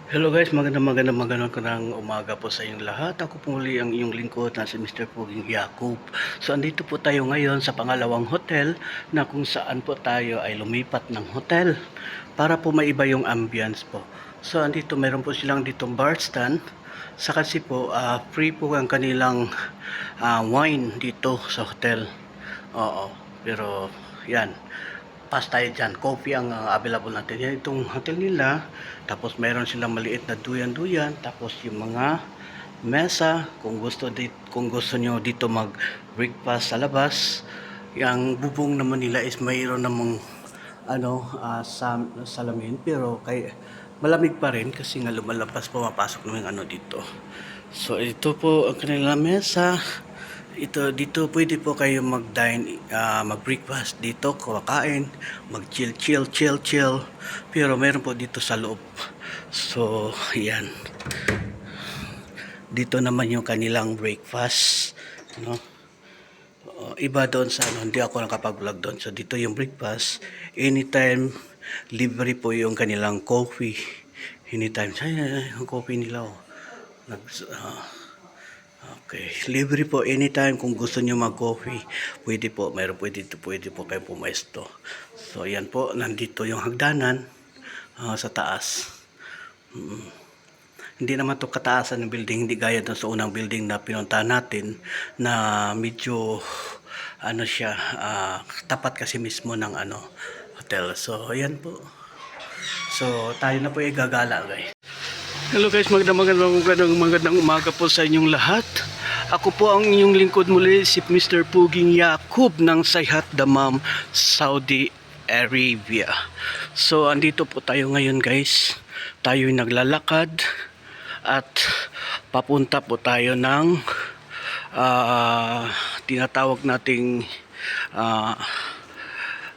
Hello guys, magandang umaga po sa inyong lahat. Ako po muli ang inyong lingkod na si Mr. Puging Yacob. So andito po tayo ngayon sa pangalawang hotel na kung saan po tayo ay lumipat ng hotel para po maiba yung ambience po. So andito meron po silang ditong bar stand sa kasi po free po ang kanilang wine dito sa hotel. Oo, pero yan. Pass tayo dyan. Coffee ang available natin. Yan itong hotel nila. Tapos meron silang maliit na duyan-duyan. Tapos yung mga mesa. Kung gusto nyo dito mag breakfast sa labas. Yung bubong naman nila is mayroon namang salamin. Pero malamig pa rin kasi nga lumalabas pumapasok naman dito. So ito po ang kanilang mesa. Dito pwede po kayo mag-dine, mag-breakfast dito, kumakain, mag-chill. Pero meron po dito sa loob. So, yan. Dito naman yung kanilang breakfast, no? Iba doon sa hindi ako nakapag-vlog doon. So, dito yung breakfast. Anytime, libre po yung kanilang coffee. Anytime. Yung coffee nila, oh. Okay, libre po anytime kung gusto niyo mag-coffee. Pwede po, pwede po kayo pumesto. So, ayan po, nandito yung hagdanan sa taas. Hindi naman to kataasan ng building, hindi gaya doon sa unang building na pinuntahan natin na medyo siya, tapat kasi mismo ng hotel. So, ayan po. So, tayo na po gagala, guys. Hello guys, magandang umaga po sa inyong lahat. Ako po ang inyong lingkod muli, si Mr. Puging Yacob ng Sayhat Dammam, Saudi Arabia. So, andito po tayo ngayon guys. Tayo'y naglalakad at papunta po tayo ng tinatawag nating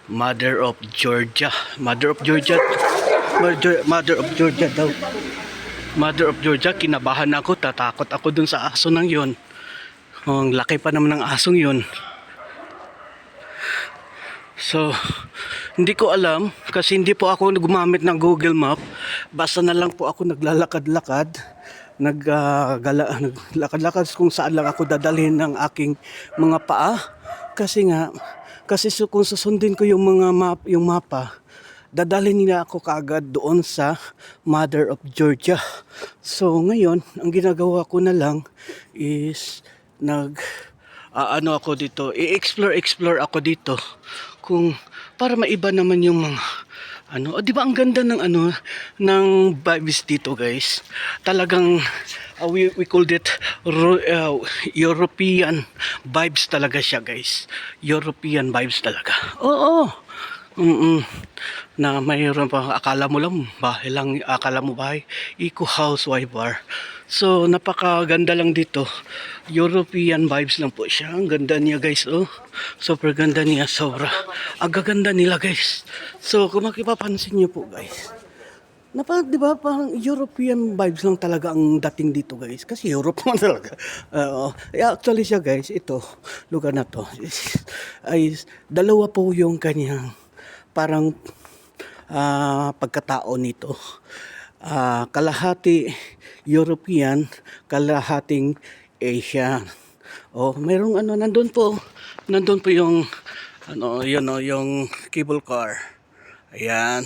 Mother of Georgia. Mother of Georgia daw. Mother of Georgia, kinabahan ako, tatakot ako dun sa aso nang yon. Ang laki pa naman ng asong yon. So, hindi ko alam kasi hindi po ako gumamit ng Google Map. Basta na lang po ako naglalakad-lakad, naglakad-lakad kung saan lang ako dadalhin ng aking mga paa. Kasi kung susundin ko yung yung mapa, dadalhin nila ako kaagad doon sa Mother of Georgia. So ngayon, ang ginagawa ko na lang is ako dito, i-explore ako dito kung para maiba naman yung mga di ba ang ganda ng ng vibes dito, guys. Talagang we called it European vibes talaga siya, guys. European vibes talaga. Oo. Na mayroon pa, akala mo bahay, eco housewife bar. So napakaganda lang dito, European vibes lang po siya. Ang ganda niya, guys, oh, super ganda niya, sobra ang gaganda nila, guys. So kung makipapansin niyo po, guys, di ba parang European vibes lang talaga ang dating dito, guys, kasi Europe man talaga. Actually siya, guys, ito lugar na to ay dalawa po yung kanyang parang pagkatao nito. Kalahati European, kalahating Asian. Mayroong nandun po yung yung cable car. Ayan.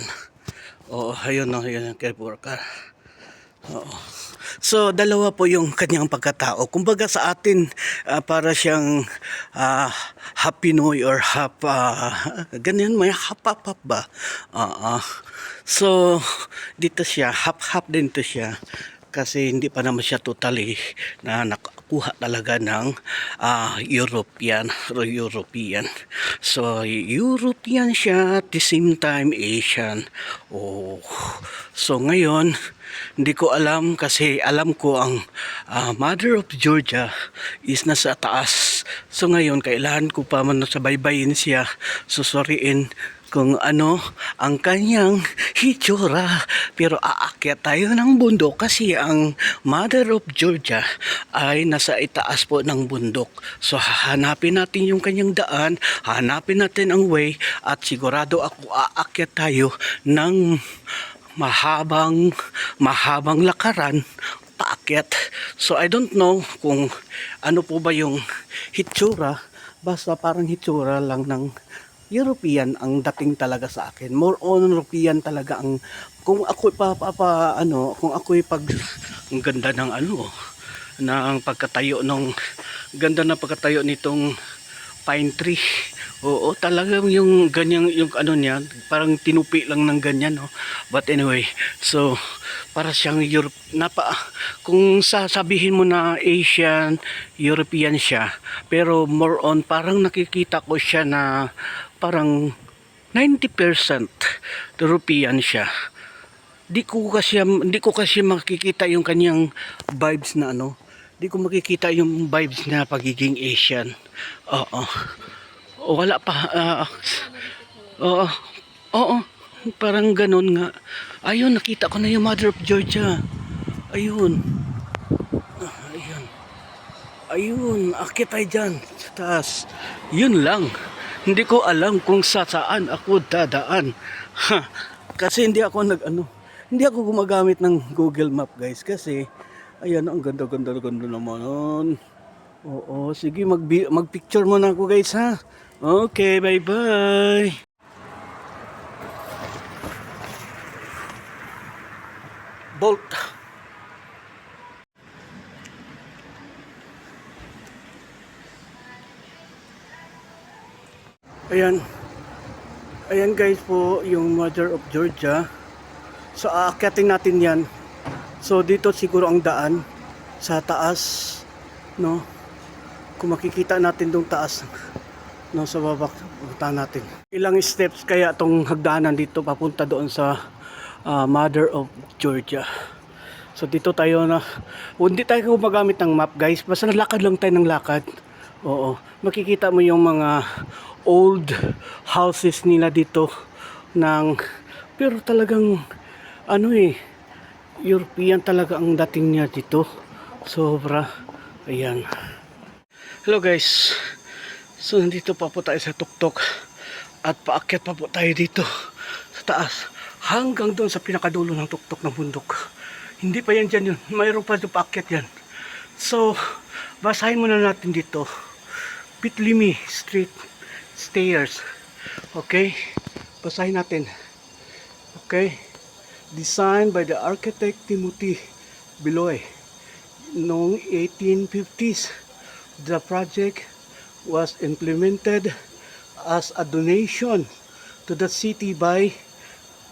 Ayun yung cable car. So, dalawa po yung kanyang pagkatao. Kumbaga sa atin, para siyang half Pinoy or half, ganyan, may half ba? So, dito siya, half din to siya. Kasi hindi pa naman siya totally na nakuha talaga ng European. So, European siya at the same time Asian. So ngayon, hindi ko alam kasi alam ko ang Mother of Georgia is nasa taas. So ngayon, kailangan ko pa man sa baybayin siya, susuriin kung ano ang kanyang hitsura. Pero aakyat tayo ng bundok kasi ang Mother of Georgia ay nasa itaas po ng bundok. So hanapin natin yung kanyang daan, hanapin natin ang way, at sigurado ako aakyat tayo ng mahabang lakaran paakyat. So I don't know kung ano po ba yung hitsura, basta parang hitsura lang ng European ang dating talaga sa akin. More on European talaga ang kung ako kung ako'y pag ang ganda ng ng pagkatayo ng ganda ng pagkatayo nitong pine tree. Oo, talagang yung ganyan yung niya, parang tinupi lang ng ganyan, no. But anyway, so para siyang Europe kung sasabihin mo na Asian, European siya, pero more on parang nakikita ko siya na parang 90% European siya. Di ko kasi makikita yung kanyang vibes na di ko makikita yung vibes na pagiging Asian. Oo. Wala pa. Oo. Oo. Parang ganun nga. Ayun, nakita ko na yung Mother of Georgia. Ayun. Ayun. Ayun. Akit tayo dyan. Sa taas. Yun lang. Hindi ko alam kung saan ako dadaan. Ha. Kasi hindi ako hindi ako gumagamit ng Google Map, guys. Kasi, ayan, ang ganda naman. Oo, sige, mag-picture muna ako, guys, ha? Okay, bye-bye. Bolt. Ayan. Ayan, guys po, yung Mother of Georgia. So, aakyatin natin yan. So, dito siguro ang daan sa taas, no? Kung makikita natin dong taas, no, sa baba natin. Ilang steps kaya tong hagdanan dito papunta doon sa Mother of Georgia. So dito tayo hindi tayo gumagamit ng map, guys. Basta lakad lang tayo ng lakad. Oo. Makikita mo yung mga old houses nila dito pero talagang European talaga ang dating niya dito. Sobra. Ayan. Hello, guys. So nandito pa po tayo sa tuktok at paakyat pa po tayo dito sa taas hanggang doon sa pinakadulo ng tuktok ng bundok. Hindi pa yan dyan yun. Mayroon pa doon paakyat yan. So basahin muna natin dito. Pitlimi Street Stairs. Okay? Basahin natin. Okay? Designed by the architect Timothy Beloy noong 1850s. The project was implemented as a donation to the city by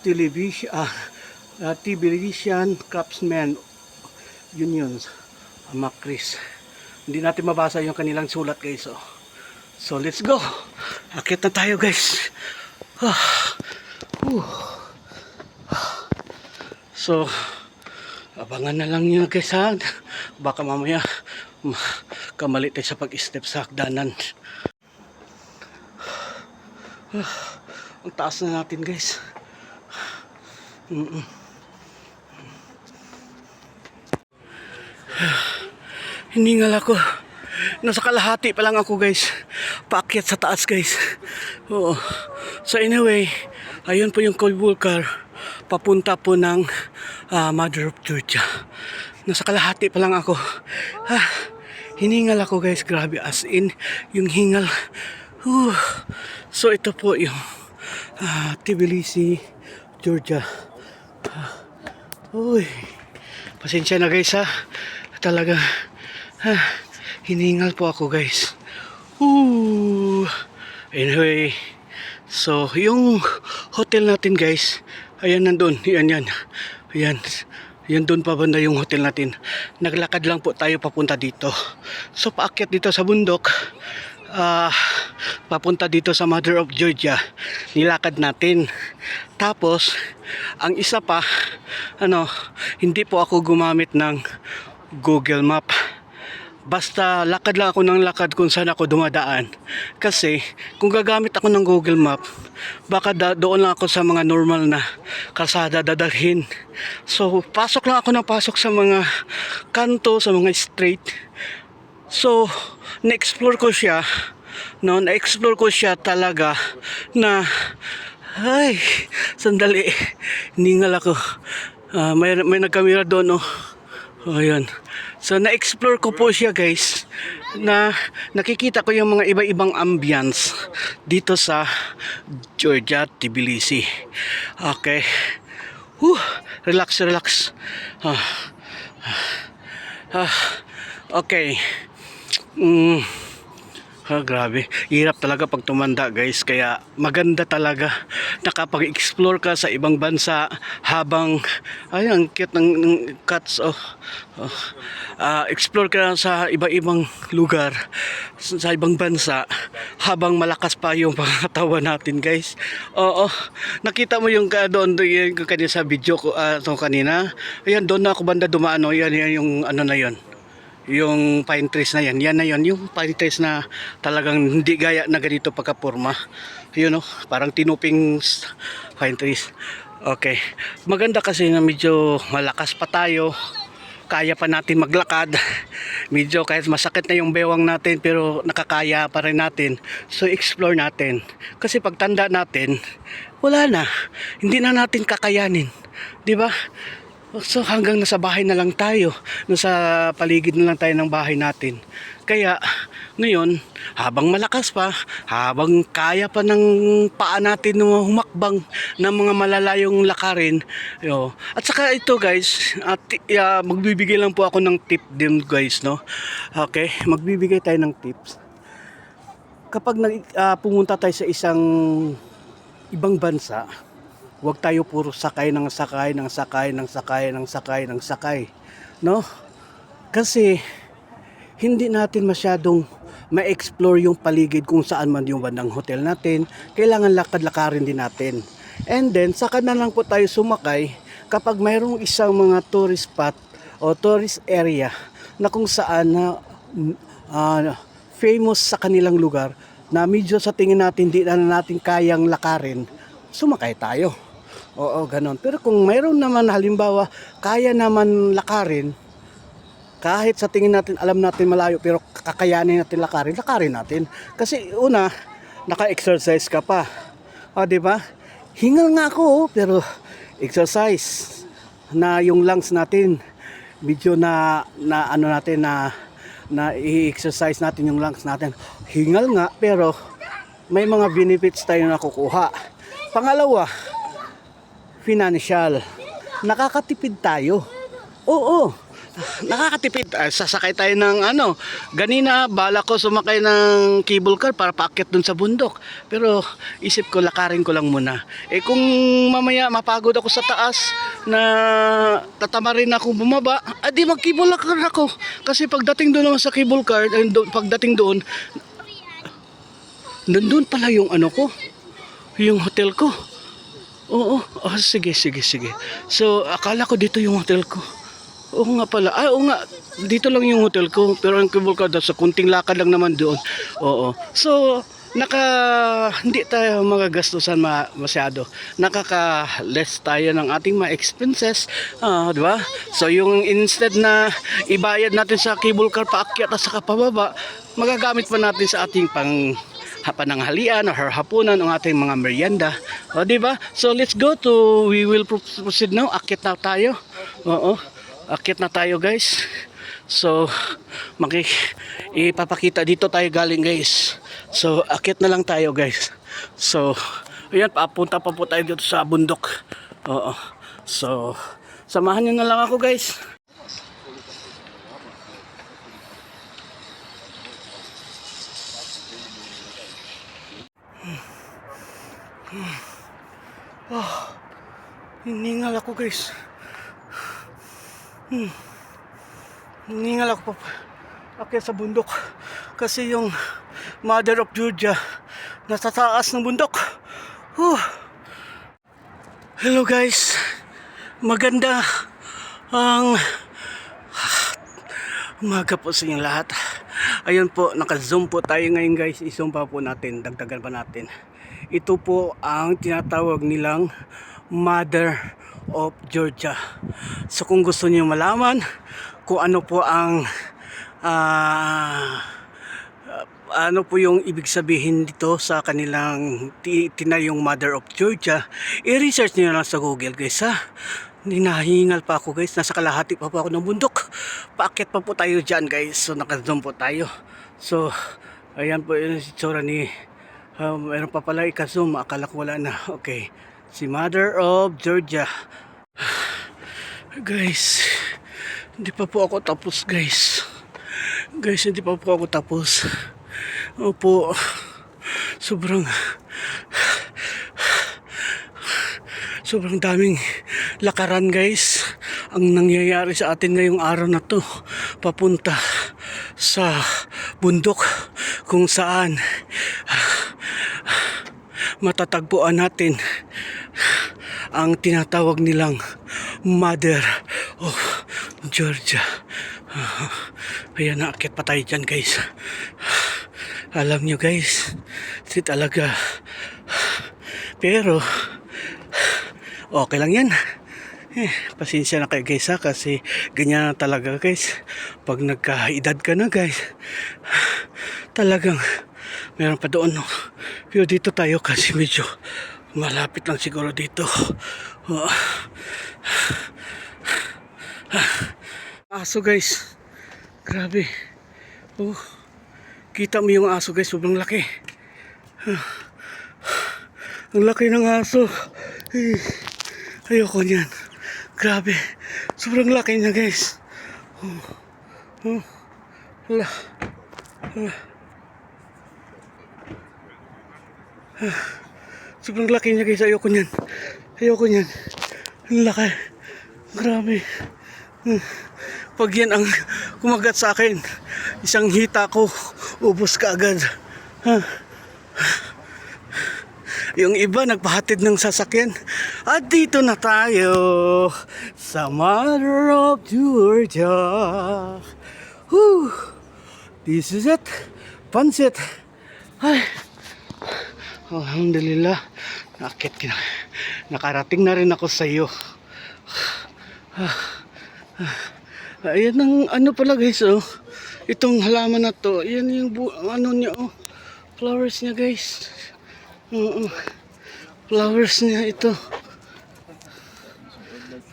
Tbilisian Craftsmen Unions, Amakris. Hindi natin mabasa yung kanilang sulat, guys. So let's go. Akit na tayo, guys. So abangan na lang yun, guys, ha? Baka mamaya kamali tayo sa pag-step sa hagdanan. Ang taas na natin, guys. Hiningal ako. Nasa kalahati pa lang ako, guys. Paakyat sa taas, guys. Oo. So anyway, ayun po yung cable car papunta po ng Mother of Georgia. Nasa kalahati pa lang ako. Hiningal ako, guys. Grabe, as in yung hingal. So ito po yung Tbilisi, Georgia. Uy, pasensya na, guys, ha. Talaga hiningal po ako, guys. Anyway, so yung hotel natin, guys, ayan nandun. Ayan doon pa banda yung hotel natin. Naglakad lang po tayo papunta dito. So paakyat dito sa bundok, papunta dito sa Mother of Georgia, nilakad natin. Tapos ang isa pa, hindi po ako gumamit ng Google Map. Basta lakad lang ako ng lakad kung saan ako dumadaan. Kasi kung gagamit ako ng Google Map, baka doon lang ako sa mga normal na kalsada dadalhin. So pasok lang ako ng pasok sa mga kanto, sa mga street. So na-explore ko siya talaga na Ay, sandali. Ningal ako. May nagkamera doon, oh. Oh, ayan. So, na-explore ko po siya, guys. Na nakikita ko yung mga iba-ibang ambience dito sa Georgia, Tbilisi. Okay. Relax, relax. Ah, ah, okay. Grabe. Hirap talaga pag tumanda, guys. Kaya maganda talaga nakapag-explore ka sa ibang bansa habang ay ang cute ng cats, oh. Oh. Explore ka sa iba-ibang lugar sa ibang bansa habang malakas pa yung pangatawan natin, guys. Oo. Nakita mo yung doon yung kanina sa video ko kanina. Ayan, doon na ako banda dumaan, oh. Yan yung ano na yon, yung pine trees na yan, yan na yon, yung pine trees na talagang hindi gaya na ganito pagkapurma, yun know, parang tinuping pine trees. Okay, maganda kasi na medyo malakas pa tayo, kaya pa natin maglakad, medyo kahit masakit na yung bewang natin pero nakakaya pa rin natin, so explore natin kasi pag tanda natin wala na, hindi na natin kakayanin, di ba? So hanggang nasa bahay na lang tayo, nasa paligid na lang tayo ng bahay natin. Kaya ngayon, habang malakas pa, habang kaya pa ng paa natin humakbang ng mga malalayong lakarin, at saka ito, guys, magbibigay lang po ako ng tip din, guys, no? Okay, magbibigay tayo ng tips. Kapag pumunta tayo sa isang ibang bansa, huwag tayo puro sakay ng sakay ng sakay ng sakay ng sakay ng sakay, no? Kasi hindi natin masyadong ma-explore yung paligid kung saan man yung bandang hotel natin. Kailangan lakad-lakarin din natin. And then saka na lang po tayo sumakay kapag mayroong isang mga tourist spot o tourist area na kung saan famous sa kanilang lugar na medyo sa tingin natin hindi na natin kayang lakarin, sumakay tayo. Oo, ganon. Pero kung mayroon naman halimbawa, kaya naman lakarin, kahit sa tingin natin, alam natin malayo, pero kakayanin natin lakarin, lakarin natin. Kasi una, naka-exercise ka pa. O, di ba? Hingal nga ako, pero exercise na yung lungs natin, medyo na ano natin, na i-exercise natin yung lungs natin. Hingal nga, pero may mga benefits tayo nakukuha. Pangalawa, financial. Nakakatipid tayo. Oo. Nakakatipid. Sasakay tayo ng ganina bala ko sumakay ng cable car para paakyat dun sa bundok. Pero isip ko lakarin ko lang muna. Kung mamaya mapagod ako sa taas na tatama rin ako bumaba, di mag-cable car ako. Kasi pagdating doon naman sa cable car, pagdating doon, nandun pala yung ko, yung hotel ko. Oo, sige. So, akala ko dito yung hotel ko. Oo nga pala. Oo nga, dito lang yung hotel ko. Pero ang cable car sa kunting lakad lang naman doon. Oo. So, hindi tayo magagastusan masyado. Nakaka-less tayo ng ating mga expenses. Di ba? So, yung instead na ibayad natin sa cable car paakyat at saka pababa, magagamit pa natin sa ating pananghalian o hapunan ng ating mga merienda. O, di ba? So, let's go we will proceed now. Akyat na tayo. Oo. Akyat na tayo, guys. So, ipapakita dito tayo galing, guys. So, akyat na lang tayo, guys. So, ayan, papunta pa po tayo dito sa bundok. Oo. So, samahan nyo na lang ako, guys. Hiningal ako, guys. Hiningal ako akyat sa bundok kasi yung Mother of Georgia nasa taas ng bundok. Hello, guys. Maganda ang umaga po sa inyong lahat. Ayun po, naka-zoom po tayo ngayon, guys. I-zoom pa po natin, dagdagan pa natin. Ito po ang tinatawag nilang Mother of Georgia. So kung gusto niyo malaman kung ano po ang ano po yung ibig sabihin dito sa kanilang tinayong Mother of Georgia, i-research niyo lang sa Google guys ha. Hinahingal pa ako guys, nasa kalahati pa po ako ng bundok. Paakyat pa po tayo dyan guys, so naka-zoom po tayo. So ayan po yung itsura ni meron pa pala ika-zoom, akala ko wala na. Okay, si Mother of Georgia. Guys, hindi pa po ako tapos guys. Guys, hindi pa po ako tapos. Opo, sobrang daming lakaran guys ang nangyayari sa atin ngayong araw na to, papunta sa bundok kung saan matatagpuan natin ang tinatawag nilang Mother of Georgia. Ayan, naakyat pa tayo dyan guys. Alam nyo guys, talaga, pero okay lang yan. Pasensya na kayo guys ha, kasi ganyan na talaga guys pag nagkaedad ka na guys. Talagang meron pa doon no. Pero dito tayo kasi medyo malapit lang siguro dito. Aso guys, grabe. Kita mo yung aso guys, sobrang laki. Ang laki ng aso. Ayoko niyan. Grabe, sobrang laki niya guys. Sobrang laki niya guys, ayoko niyan. Ayoko niyan. Ang laki. Grabe. Pag yan ang kumagat sa akin, isang hita ko, ubos ka agad. Yung iba nagpahatid ng sasakyan. At dito na tayo sa Mother of Georgia. Whew. This is it. Pansit. Ay. Alhamdulillah. Nakarating na rin ako sa iyo. Ayan ang ano pala guys oh. Itong halaman na to, yan yung ano niya oh. Flowers niya guys. Flowers niya ito.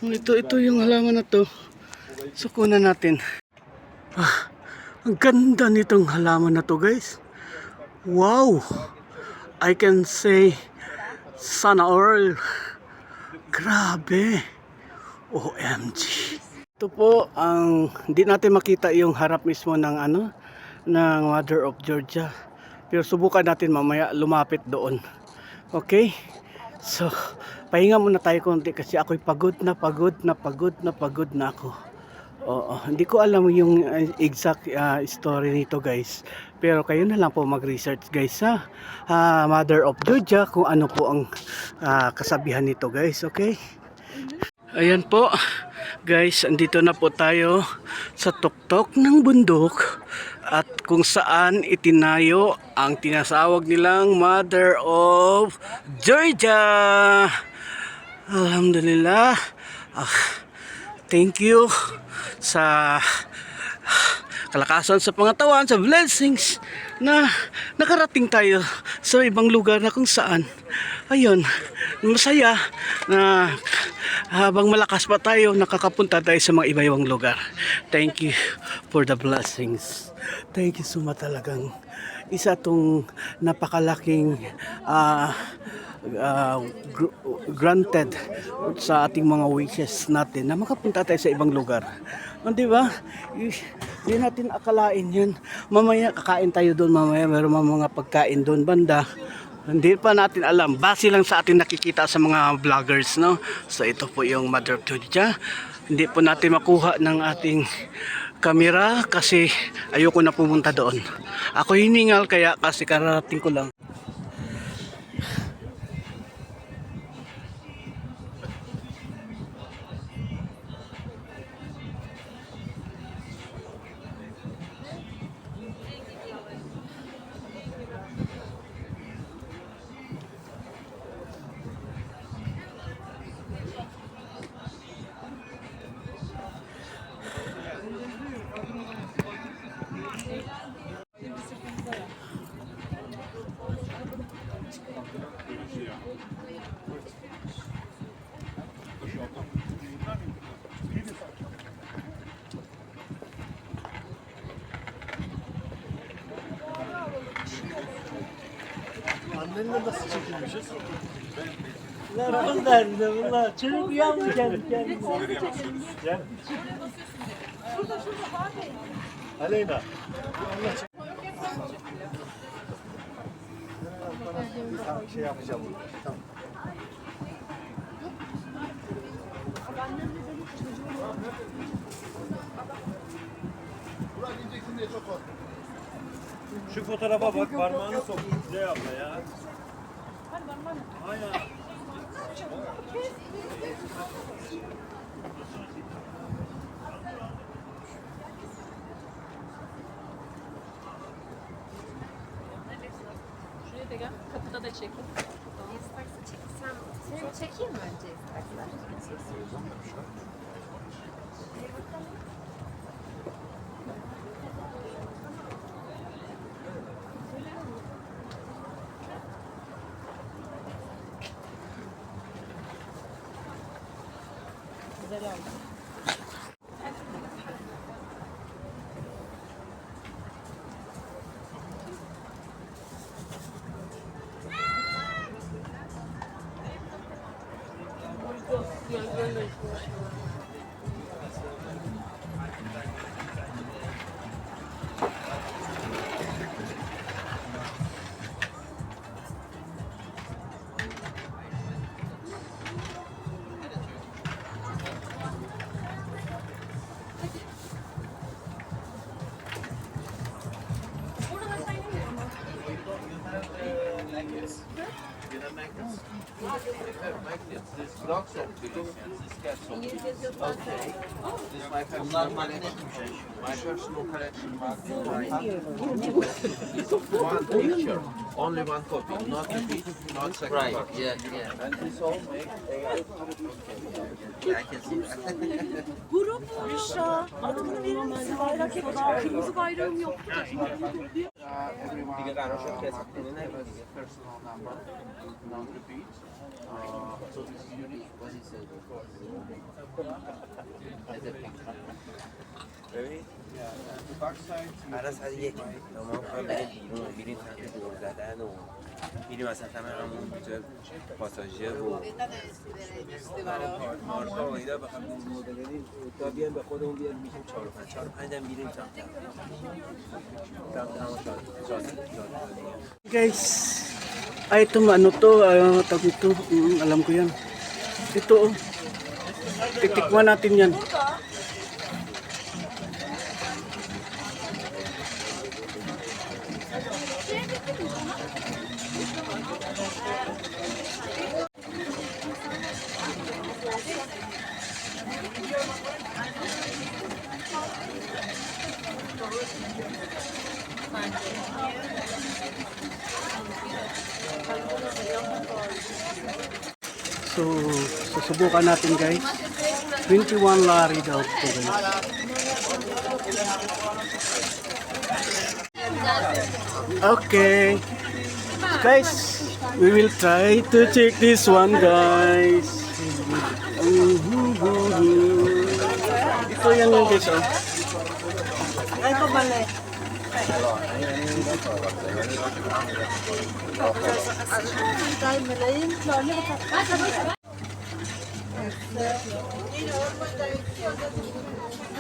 Ito yung halaman na to. Sukunan natin. Ang ganda nitong halaman na to guys. Wow. I can say sana all. Grabe. OMG. Ito po ang hindi natin makita yung harap mismo ng ano ng Mother of Georgia. Pero subukan natin mamaya lumapit doon. Okay? So, pahinga muna tayo konti kasi ako'y pagod na ako. Oo, hindi ko alam yung exact story nito guys. Pero kayo na lang po mag-research guys sa Mother of Georgia kung ano po ang kasabihan nito guys. Okay? Ayan po guys, andito na po tayo sa tuktok ng bundok at kung saan itinayo ang tinasawag nilang Mother of Georgia. Alhamdulillah. Thank you sa kalakasan, sa pangatawan, sa blessings na nakarating tayo sa ibang lugar na kung saan ayun, masaya na habang malakas pa tayo nakakapunta tayo sa mga iba-ibang lugar. Thank you for the blessings. Thank you so much talagang. Isa tong napakalaking granted sa ating mga wishes natin na makapunta tayo sa ibang lugar. Di ba? Hindi natin akalain yan. Mamaya kakain tayo doon, mamaya meron mga pagkain doon banda. Hindi pa natin alam. Base lang sa ating nakikita sa mga vloggers, no? So ito po yung Mother of Georgia. Hindi po natin makuha ng ating kamera kasi ayoko na pumunta doon. Ako hiningal kaya kasi kararating ko lang. Seninle nasıl çekilmişiz? Bunlar bunlar. Çocuk uyandı kendi kendine. Gel. Şurada abi. Aleyna. Allah çek. Şey yapacağım. Tamam. Şu fotoğrafa bak, parmağını sok. Ne yapma ya? Aynen. Şuraya da gel. Kapıda da çekin. Seni çekeyim mi önce istersen? Güzel oldu. This blocks of Philippians, this cats of Philippians. Okay. This is my personal collection. My personal collection is one picture, only one copy, not repeat, not second Right, copy. yeah. And this all makes I can see that. Grup Rüşa. Adını verir misin? Bayrak hep kırmızı bayrağım yok. everyone has a personal number, not repeat. So this is unique. What is it? Ready? Yeah. And the back side. الان ساعت یک ما میخوایم بریم بیرون میریم سمت دور زدن و میریم مثلا همون جا پاساژه و مارکا و اینا بخوام مدل تا بیان به خودمون بیان میشیم 4 و 5 4 و 5 هم میریم سمت همون شاد Guys, ay ito ano to, tawag ito, alam ko yan. Ito oh, titikman natin yan. So, susubukan natin guys. 21 lari daw ito guys. Okay. Guys, we will try to check this one guys. Ito yan yung guys oh. Ay, pabalik.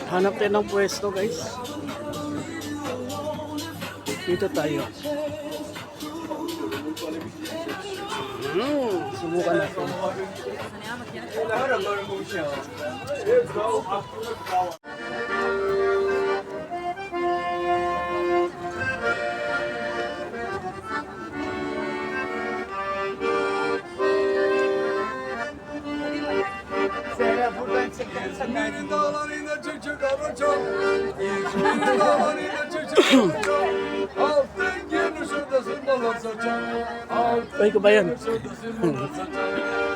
Hanap tayo ng pwesto guys. Dito tayo. Subukan natin. İzmir'in dağlarıyla çocuk aracak. İzmir'in dağlarıyla çocuk aracak. Altın gemi şuradasın balık saçak. Ay, kabayan.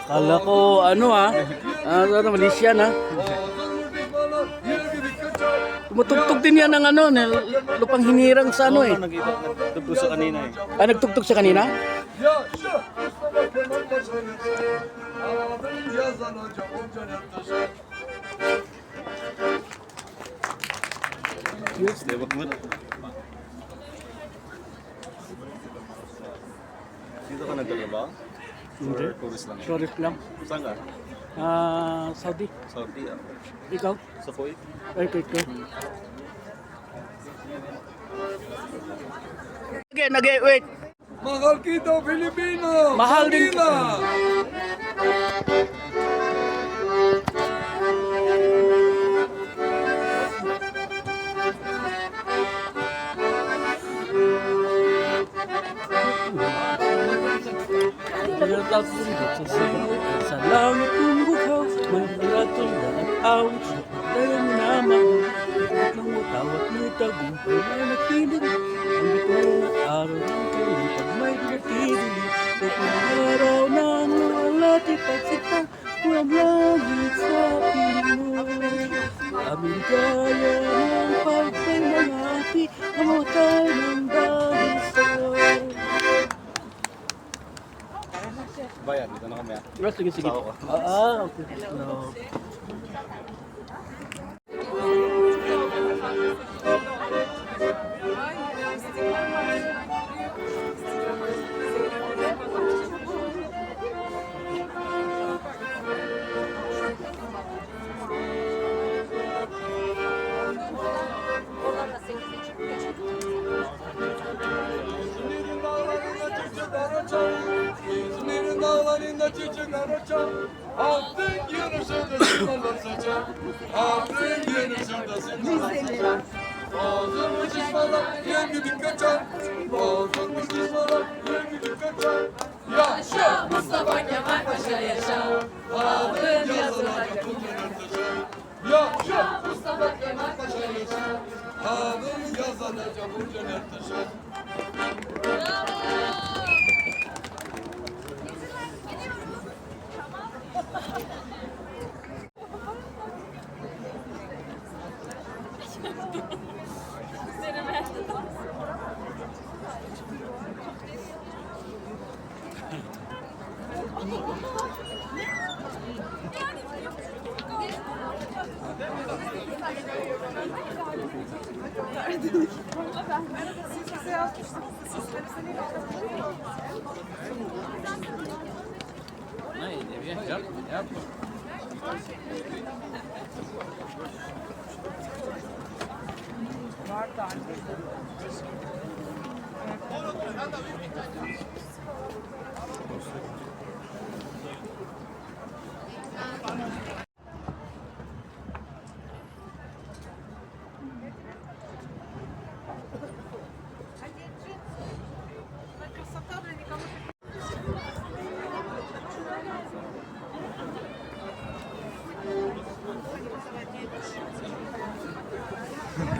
Kala ko ano ano Malaysian ha. Tumutugtog din yan ng ano, lupang hinirang sa ano eh. Nagtugtog sa kanina eh. Ah, nagtugtog sa kanina? Yaşa Mustafa Kemal Paşa'nın ağladın yazan hoca o cennet taşı. Dito ka nagtatrabaho? Hindi. Or tourist lang? Tourist lang. Saan ka? Saudi. Saudi ah. Ikaw? Sa Kuwait? Ay, kito. Okay, wait. Mahal kita, Pilipino! Mahal din Manila! Tinatap bundok sa sigaw at sa langit ng bukaw. May balatong dalagaw sa pagdayang naman. At ng utawat mo'y tagumpay na nagtinig. Ang bituin at araw ng kanyang pag may pinatinig. At ng araw na wala di pagsipang walang langit sa Pinoy. Aming kaya ng pagpay ng api, namatay ng dahil sa'yo. Bayan, dito na kami ah. Sige, sige. Tao ka. Okay. Hello. İzmir'in dağlarında çiçek araçam. Altın yarışında sinirler saçam. Altın yarışında sinirler saçam. Ağzımı şişmalar yer gibi kaçar. Ağzımı şişmalar yer gibi kaçar. Yaşa Mustafa Kemal Paşa yaşa. Ağzın yazılacak bunların taşı. Yaşa Mustafa Kemal Paşa yaşa. Ağzın yazılacak bunların taşı.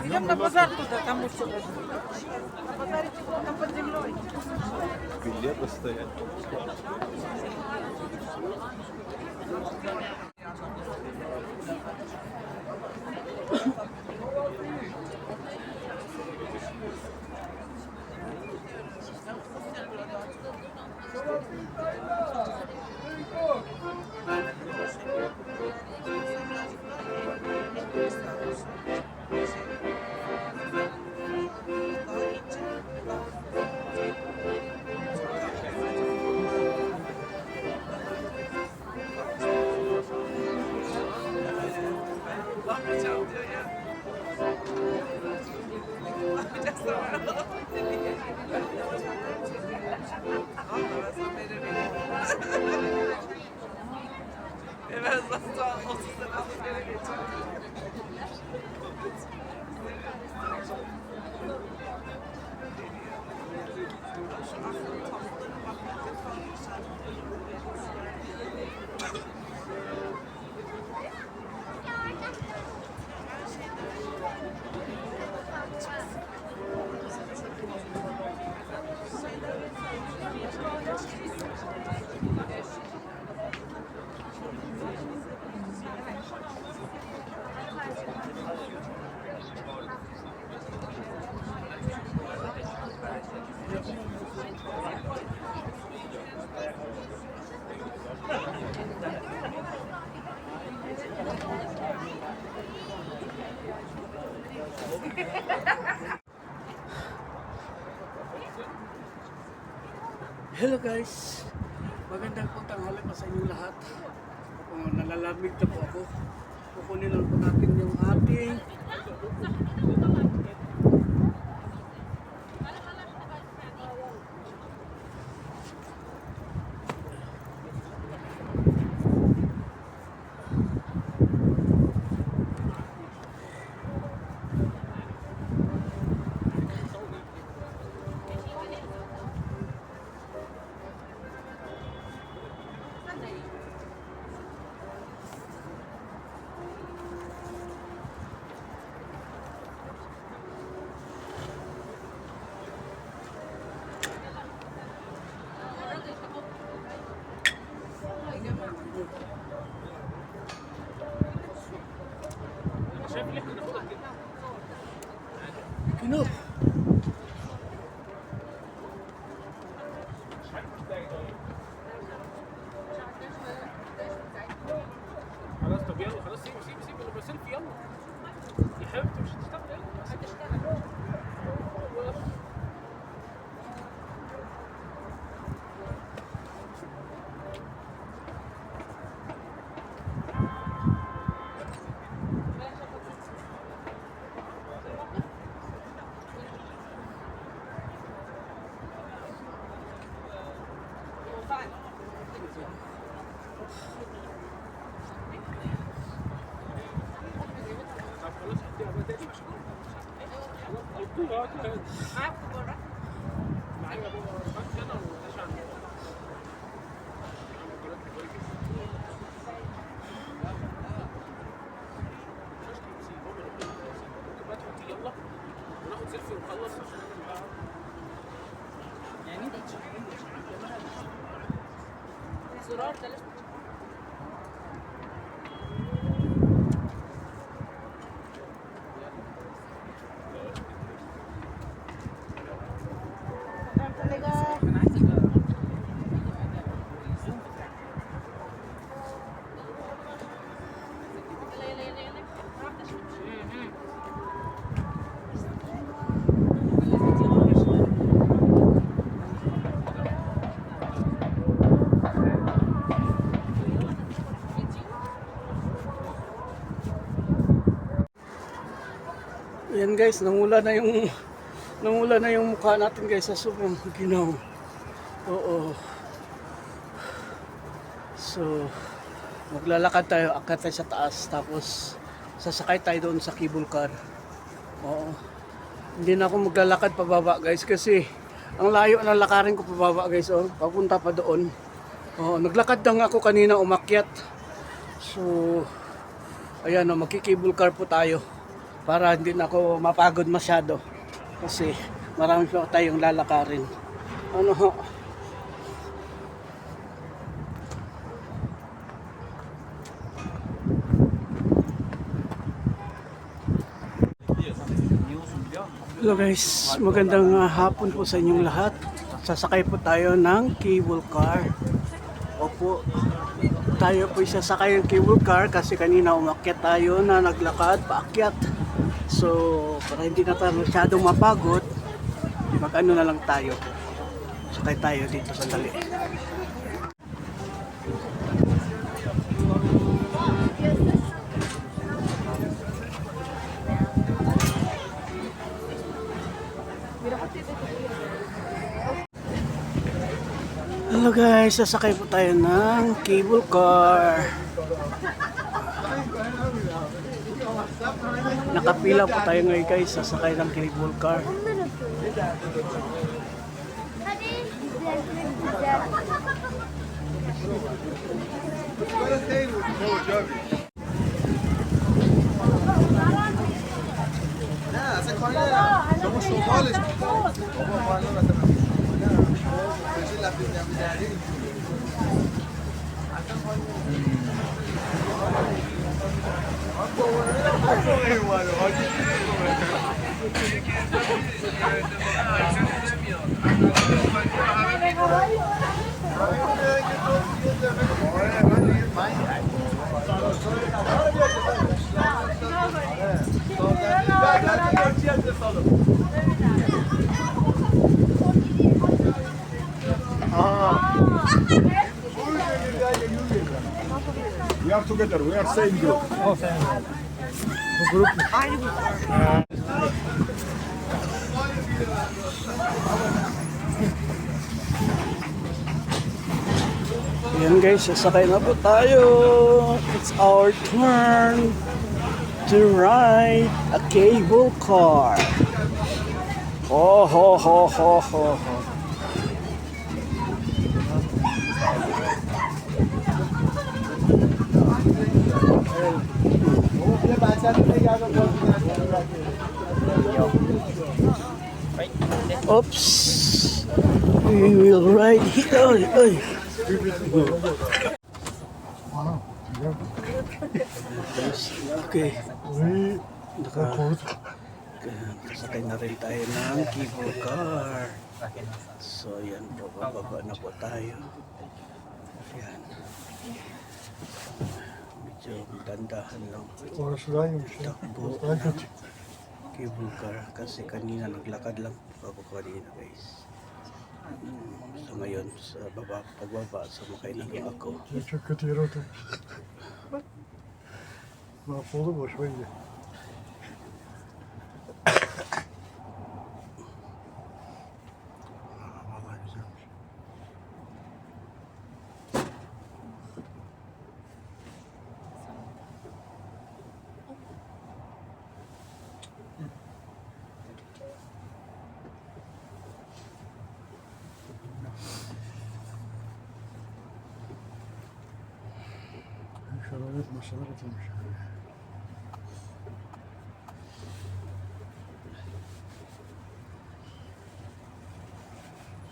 Идем на базар туда, там еще. На базаре там под землей. Билеты стоят. Hello guys, magandang po tanghali pa sa inyong lahat. Nalalamig na po ako. Kukunin lang po natin yung ating Kino. خلاص طب يلا خلاص سيب انا بسيلفي يلا يا حبيبتي مش هتشتغل يلا هتشتغل وناخد سيلفي ونخلص عشان يعني زرار ده لازم Ayan guys, namula na yung mukha natin guys sa sobrang ginaw. Oo. So, maglalakad tayo, akyat tayo sa taas, tapos sasakay tayo doon sa cable car. Oo. Hindi na ako maglalakad pababa guys kasi ang layo ng lakarin ko pababa guys, oh, papunta pa doon. Oo, naglakad lang ako kanina umakyat. So, ayan, oh, magki-cable car po tayo para hindi na ako mapagod masyado kasi marami pa tayong lalakarin. Ano ho? Hello guys, magandang hapon po sa inyong lahat. Sasakay po tayo ng cable car. Opo, tayo po sasakay ng cable car kasi kanina umakyat tayo na naglakad, paakyat. So, para hindi na tayo masyadong mapagod, mag-ano na lang tayo. Sakay tayo dito sandali. Hello guys, sasakay po tayo ng cable car. Nakapila po tayo ngayon guys, sasakay ng cable car. together. We are same group. Ayan guys, sasakay na po tayo. It's our turn to ride a cable car. Oh ho ho ho ho ho. Oops. We will ride here. Oy, oy. Okay. Sakay na rin tayo ng cable car. So yan po, bababa na po tayo. Yan. Medyo dandahan lang. Takbo ng cable car kasi kanina naglakad lang ako kanina guys. So ngayon sa pagbaba sumakay na lang ako. Çok kötü yere otur. Mahvoldu boşuma gidiyor. Vallahi güzelmiş. Şöyle masalar atılmış.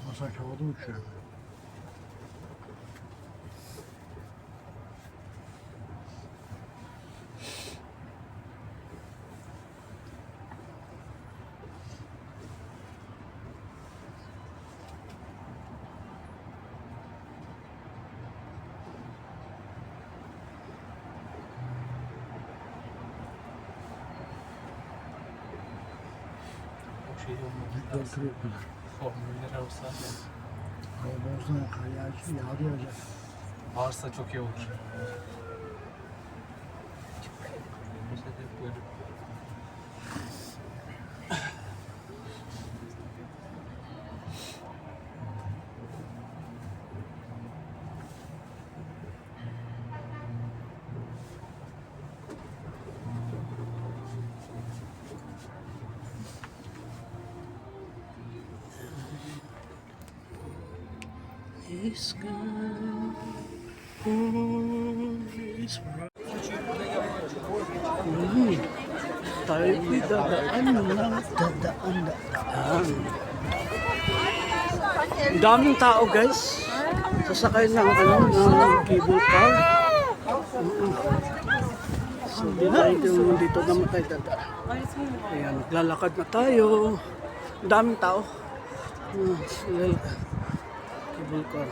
Masa havada uçuyor. Götürüyor kadar. Formüller olsa Hava bozdan kar yağdı yağacak. varsa çok iyi olur. İşte de böyle. It's gone. It's right. Tayo po'y dadaan lang. Dadaan. Ang daming tao guys. Sasakay ng ng cable car. So dito naman tayo dadaan. Ayan, naglalakad na tayo. Ang daming tao. Cable car.